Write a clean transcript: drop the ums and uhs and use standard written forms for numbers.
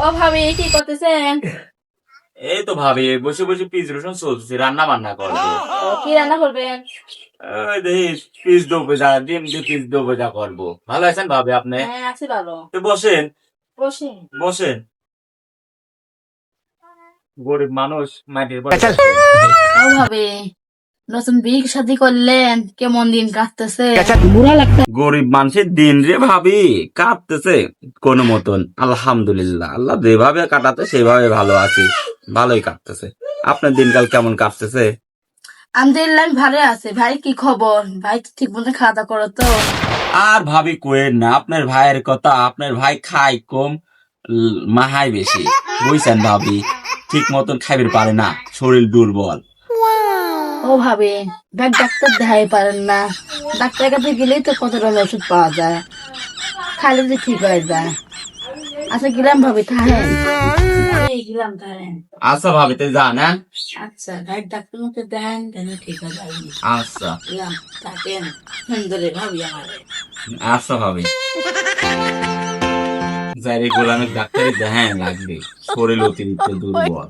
ও ভাবি কি করতেছেন? এই তো ভাবি বসে বসে পিস রসুন চলছে, রান্না বান্না করবো। ও, কি রান্না করবেন? ওই দেখি পিস দো ভেজা, ডিম দিয়ে পিস দো ভেজা করবো। ভালো আছেন ভাবি আপনি? হ্যাঁ আছি ভালো। তো বসেন, বসে। বসেন। গরিব মানুষ মাটির পর ও ভাবি নতুন বিয়ে শাদী করলেন, কেমন দিন কাটতেছে? বুড়া লাগতে। গরিব মানুষের দিন রে ভাবি কাটতেছে কোনো মতন। আলহামদুলিল্লাহ, আল্লাহ যেভাবে কাটাতে সেভাবে ভালো আছি, ভালোই কাটতেছে। আপনার দিনকাল কেমন কাটতেছে? আলহামদুলিল্লাহ আমি ভালো আছি। ভাই কি খবর? ভাই ঠিক মতো খাওয়া দাওয়া করো তো? আর ভাবি কোয়েন না আপনার ভাইয়ের কথা। আপনার ভাই খায় কম, মাহাই বেশি, বুঝছেন ভাবি? ঠিক মতন খাইবে পারে না, শরীর দুর্বল। ও ভাবি ভাই ডাক্তার দেখাই পারেন না? ডাক্তারের কাছে গেলেই তো কত রকমের ওষুধ পাওয়া যায়, খাইলে যে ঠিক হয়ে যায়। আচ্ছা গেলাম ভাবি, থাকেন। গেলাম থাকেন। আচ্ছা ভাবি তো যান, হ্যাঁ? আচ্ছা ভাই ডাক্তার মতো দেন, তাহলে ঠিক হয়ে যাবে। আচ্ছা গেলাম, থাকেন। সুন্দরে ভাবি আমার। আচ্ছা ভাবি যাই রে, গোলামের ডাক্তারি দেখেন লাগবে, শরীর অতিরিক্ত দুর্বল।